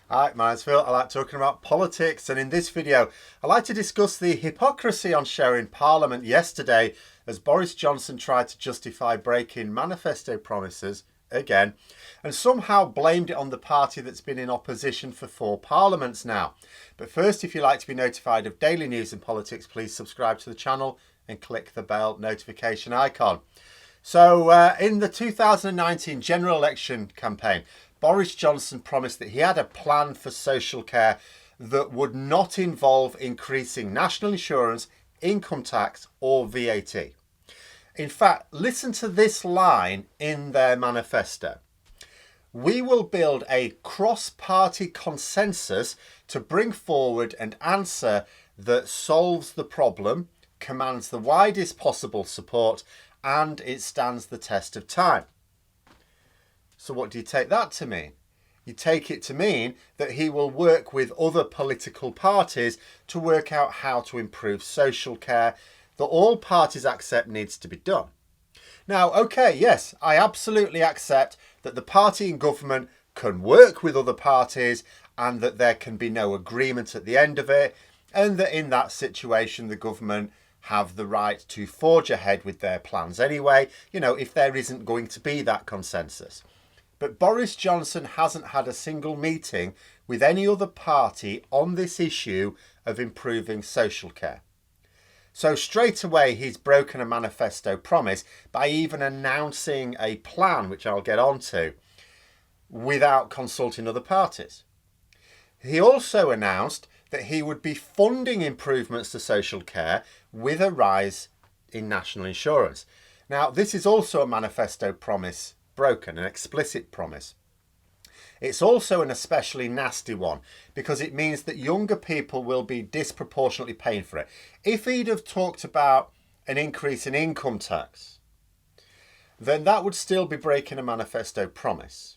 Hi, my name's Phil. I like talking about politics, and in this video I like to discuss the hypocrisy on show in Parliament yesterday as Boris Johnson tried to justify breaking manifesto promises again and somehow blamed it on the party that's been in opposition for 4 parliaments now. But first, if you'd like to be notified of daily news and politics, please subscribe to the channel and click the bell notification icon. So in the 2019 general election campaign, Boris Johnson promised that he had a plan for social care that would not involve increasing national insurance, income tax or VAT. In fact, listen to this line in their manifesto. We will build a cross-party consensus to bring forward an answer that solves the problem, commands the widest possible support, and it stands the test of time. So what do you take that to mean? You take it to mean that he will work with other political parties to work out how to improve social care that all parties accept needs to be done. Now, okay, yes, I absolutely accept that the party in government can work with other parties and that there can be no agreement at the end of it, and that in that situation the government have the right to forge ahead with their plans anyway, if there isn't going to be that consensus. But Boris Johnson hasn't had a single meeting with any other party on this issue of improving social care. So straight away he's broken a manifesto promise by even announcing a plan, which I'll get onto, without consulting other parties. He also announced that he would be funding improvements to social care with a rise in national insurance. Now, this is also a manifesto promise broken, an explicit promise. It's also an especially nasty one because it means that younger people will be disproportionately paying for it. If he'd have talked about an increase in income tax, then that would still be breaking a manifesto promise,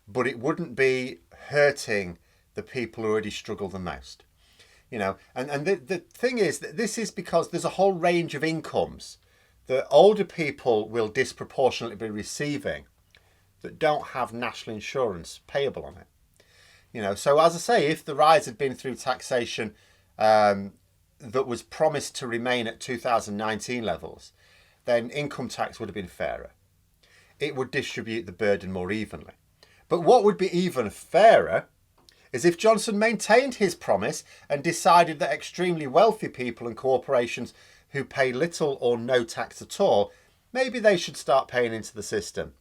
but it wouldn't be hurting the people who already struggle the most. And the thing is that this is because there's a whole range of incomes that older people will disproportionately be receiving that don't have national insurance payable on it. So as I say, if the rise had been through taxation that was promised to remain at 2019 levels, then income tax would have been fairer. It would distribute the burden more evenly. But what would be even fairer is if Johnson maintained his promise and decided that extremely wealthy people and corporations who pay little or no tax at all, maybe they should start paying into the system.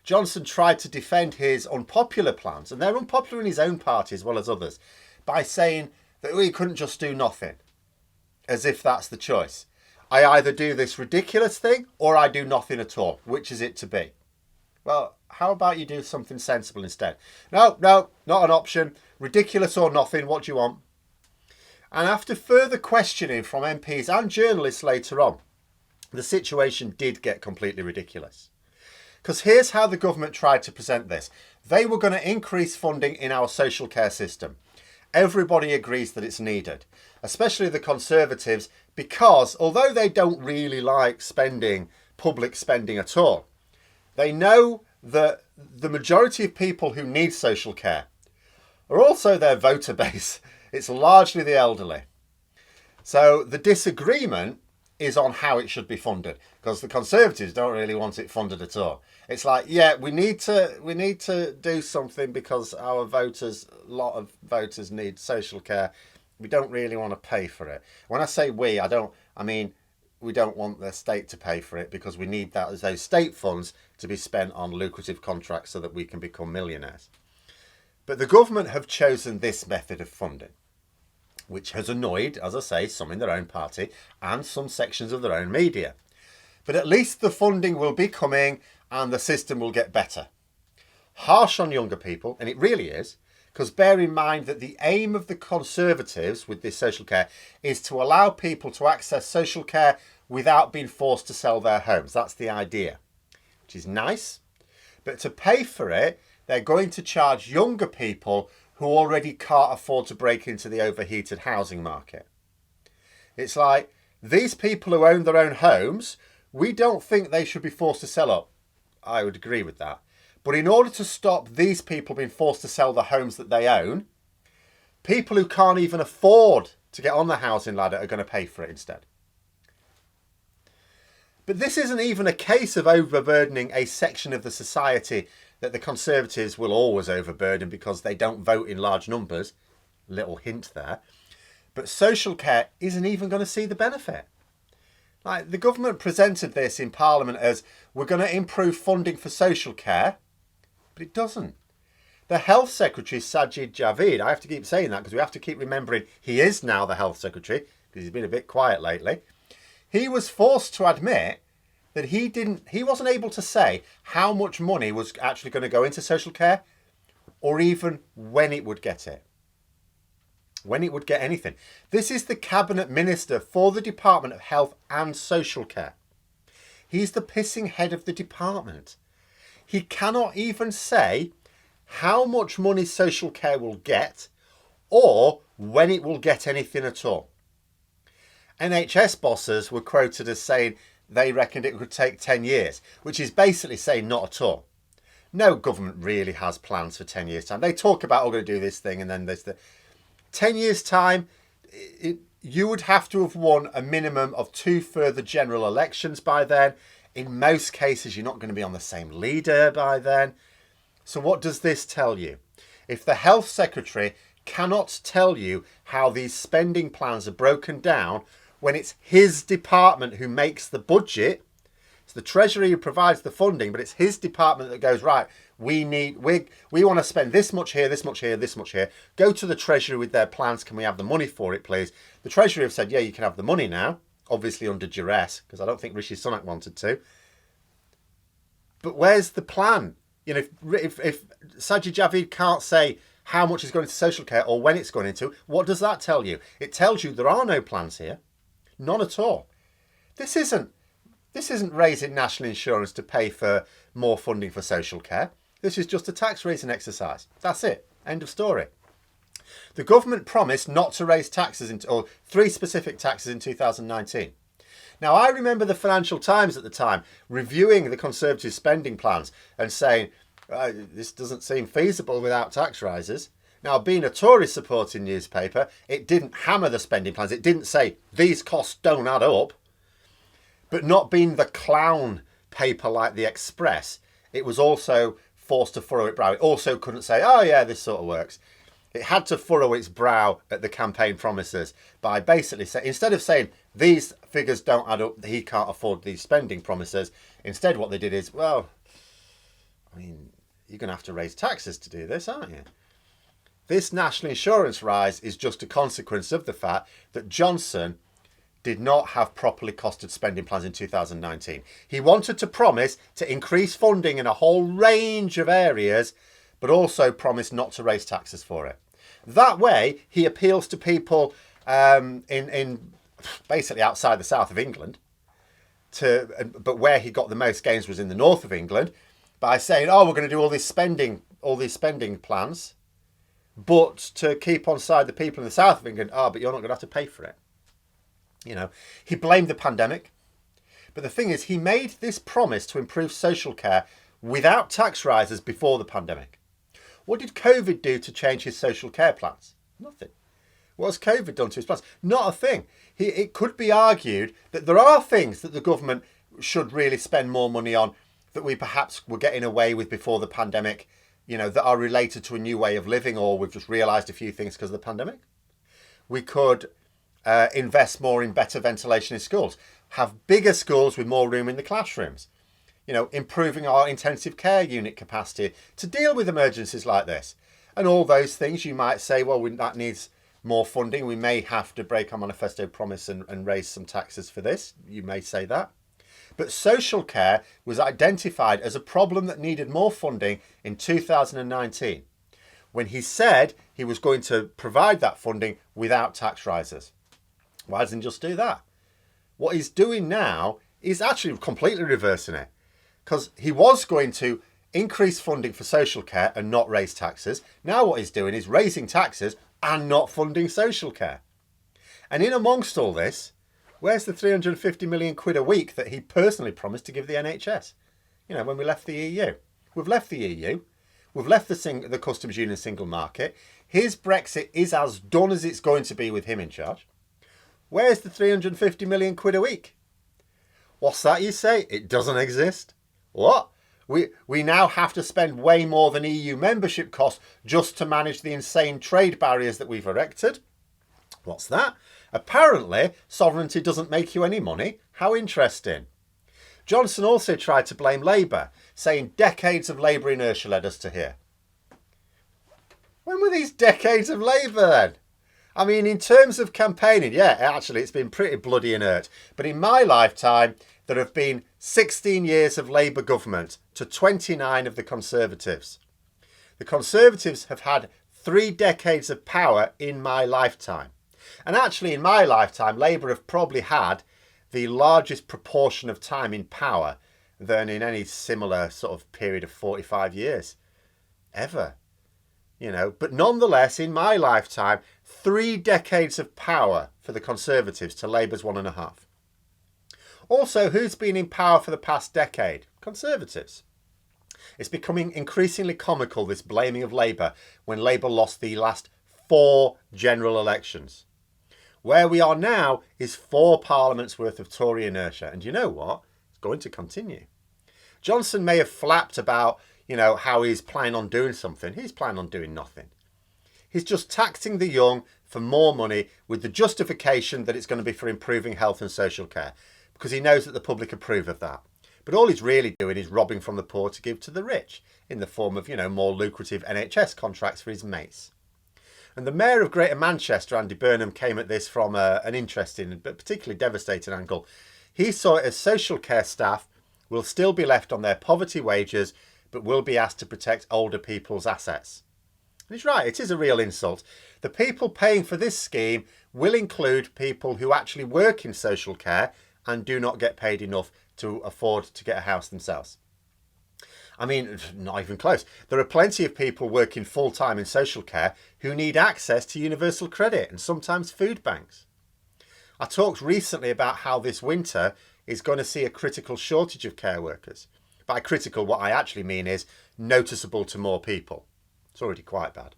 Johnson tried to defend his unpopular plans, and they're unpopular in his own party as well as others, by saying that he couldn't just do nothing, as if that's the choice. I either do this ridiculous thing or I do nothing at all. Which is it to be? Well, how about you do something sensible instead? No, not an option. Ridiculous or nothing, what do you want? And after further questioning from MPs and journalists later on, the situation did get completely ridiculous. Because here's how the government tried to present this. They were going to increase funding in our social care system. Everybody agrees that it's needed, especially the Conservatives, because although they don't really like public spending at all, they know that the majority of people who need social care are also their voter base. It's largely the elderly. So the disagreement is on how it should be funded, because the Conservatives don't really want it funded at all. It's like, yeah, we need to do something because a lot of voters need social care. We don't really want to pay for it. When I say we don't want the state to pay for it because we need those state funds to be spent on lucrative contracts so that we can become millionaires. But the government have chosen this method of funding, which has annoyed, as I say, some in their own party and some sections of their own media. But at least the funding will be coming and the system will get better. Harsh on younger people, and it really is, because bear in mind that the aim of the Conservatives with this social care is to allow people to access social care without being forced to sell their homes. That's the idea, which is nice. But to pay for it, they're going to charge younger people who already can't afford to break into the overheated housing market. It's like, these people who own their own homes, we don't think they should be forced to sell up. I would agree with that. But in order to stop these people being forced to sell the homes that they own, people who can't even afford to get on the housing ladder are going to pay for it instead. But this isn't even a case of overburdening a section of the society that the Conservatives will always overburden because they don't vote in large numbers. Little hint there. But social care isn't even going to see the benefit. Like, the government presented this in Parliament as, we're going to improve funding for social care, but it doesn't. The Health Secretary, Sajid Javid, I have to keep saying that because we have to keep remembering he is now the Health Secretary because he's been a bit quiet lately. He was forced to admit that he wasn't able to say how much money was actually going to go into social care or even when it would get it. When it would get anything. This is the Cabinet Minister for the Department of Health and Social Care. He's the pissing head of the department. He cannot even say how much money social care will get or when it will get anything at all. NHS bosses were quoted as saying they reckoned it would take 10 years, which is basically saying not at all. No government really has plans for 10 years' time. They talk about, we're going to do this thing, and then there's the 10 years' time. You would have to have won a minimum of 2 further general elections by then. In most cases, you're not going to be on the same leader by then. So what does this tell you? If the Health Secretary cannot tell you how these spending plans are broken down when it's his department who makes the budget, it's the Treasury who provides the funding, but it's his department that goes, right, we want to spend this much here, this much here, this much here. Go to the Treasury with their plans. Can we have the money for it, please? The Treasury have said, yeah, you can have the money now, obviously under duress, because I don't think Rishi Sunak wanted to. But where's the plan? You know, if Sajid Javid can't say how much is going into social care or when it's going into, what does that tell you? It tells you there are no plans here. None at all. This isn't raising national insurance to pay for more funding for social care. This is just a tax raising exercise. That's it. End of story. The government promised not to raise taxes, or 3 specific taxes in 2019. Now, I remember the Financial Times at the time reviewing the Conservative spending plans and saying, this doesn't seem feasible without tax rises. Now, being a Tory supporting newspaper, it didn't hammer the spending plans. It didn't say, these costs don't add up. But not being the clown paper like the Express, it was also forced to furrow its brow. It also couldn't say, oh yeah, this sort of works. It had to furrow its brow at the campaign promises by basically saying, instead of saying, these figures don't add up, he can't afford these spending promises, instead what they did is, well, I mean, you're going to have to raise taxes to do this, aren't you? This national insurance rise is just a consequence of the fact that Johnson did not have properly costed spending plans in 2019. He wanted to promise to increase funding in a whole range of areas, but also promised not to raise taxes for it. That way, he appeals to people in basically outside the south of England, but where he got the most gains was in the north of England, by saying, oh, we're going to do all these spending plans, but to keep on side the people in the south of England, but you're not going to have to pay for it. You know, he blamed the pandemic. But the thing is, he made this promise to improve social care without tax rises before the pandemic. What did COVID do to change his social care plans? Nothing. What has COVID done to his plans? Not a thing. It could be argued that there are things that the government should really spend more money on that we perhaps were getting away with before the pandemic, you know, that are related to a new way of living, or we've just realised a few things because of the pandemic. We could invest more in better ventilation in schools, have bigger schools with more room in the classrooms, you know, improving our intensive care unit capacity to deal with emergencies like this. And all those things you might say, well, that needs more funding. We may have to break our manifesto promise and raise some taxes for this. You may say that. But social care was identified as a problem that needed more funding in 2019, when he said he was going to provide that funding without tax rises. Why doesn't he just do that? What he's doing now is actually completely reversing it, because he was going to increase funding for social care and not raise taxes. Now what he's doing is raising taxes and not funding social care. And in amongst all this, where's the 350 million quid a week that he personally promised to give the NHS? You know, when we left the EU. We've left the EU. We've left the customs union single market. His Brexit is as done as it's going to be with him in charge. Where's the 350 million quid a week? What's that you say? It doesn't exist. What? We now have to spend way more than EU membership costs just to manage the insane trade barriers that we've erected. What's that? Apparently, sovereignty doesn't make you any money. How interesting. Johnson also tried to blame Labour, saying decades of Labour inertia led us to here. When were these decades of Labour then? I mean, in terms of campaigning, yeah, actually, it's been pretty bloody inert. But in my lifetime, there have been 16 years of Labour government to 29 of the Conservatives. The Conservatives have had 3 decades of power in my lifetime. And actually, in my lifetime, Labour have probably had the largest proportion of time in power than in any similar sort of period of 45 years. Ever. You know, but nonetheless, in my lifetime, 3 decades of power for the Conservatives to Labour's 1.5. Also, who's been in power for the past decade? Conservatives. It's becoming increasingly comical, this blaming of Labour, when Labour lost the last 4 general elections. Where we are now is 4 parliaments worth of Tory inertia. And you know what? It's going to continue. Johnson may have flapped about, how he's planning on doing something. He's planning on doing nothing. He's just taxing the young for more money with the justification that it's going to be for improving health and social care, because he knows that the public approve of that. But all he's really doing is robbing from the poor to give to the rich in the form of, more lucrative NHS contracts for his mates. And the Mayor of Greater Manchester, Andy Burnham, came at this from an interesting but particularly devastating angle. He saw it as social care staff will still be left on their poverty wages, but will be asked to protect older people's assets. And he's right, it is a real insult. The people paying for this scheme will include people who actually work in social care and do not get paid enough to afford to get a house themselves. I mean, not even close. There are plenty of people working full-time in social care who need access to universal credit and sometimes food banks. I talked recently about how this winter is going to see a critical shortage of care workers. By critical, what I actually mean is noticeable to more people. It's already quite bad.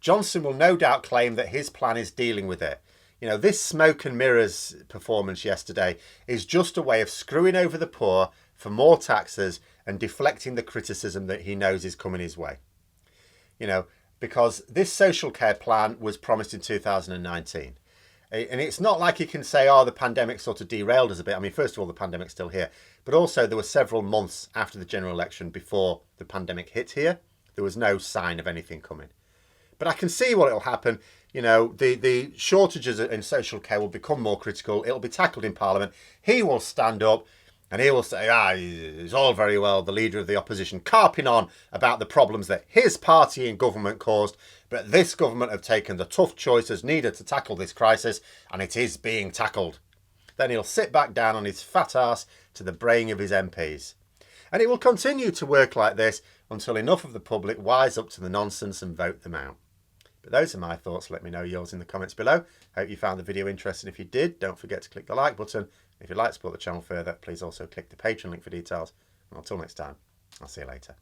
Johnson will no doubt claim that his plan is dealing with it. This smoke and mirrors performance yesterday is just a way of screwing over the poor for more taxes and deflecting the criticism that he knows is coming his way. Because this social care plan was promised in 2019. And it's not like you can say, the pandemic sort of derailed us a bit. I mean, first of all, the pandemic's still here. But also there were several months after the general election before the pandemic hit here. There was no sign of anything coming. But I can see what will happen. The shortages in social care will become more critical. It'll be tackled in Parliament. He will stand up and he will say, it's all very well the leader of the opposition carping on about the problems that his party in government caused, but this government have taken the tough choices needed to tackle this crisis, and it is being tackled. Then he'll sit back down on his fat arse to the braying of his MPs. And it will continue to work like this until enough of the public wise up to the nonsense and vote them out. But those are my thoughts. Let me know yours in the comments below. Hope you found the video interesting. If you did, don't forget to click the like button. If you'd like to support the channel further, please also click the Patreon link for details. And until next time, I'll see you later.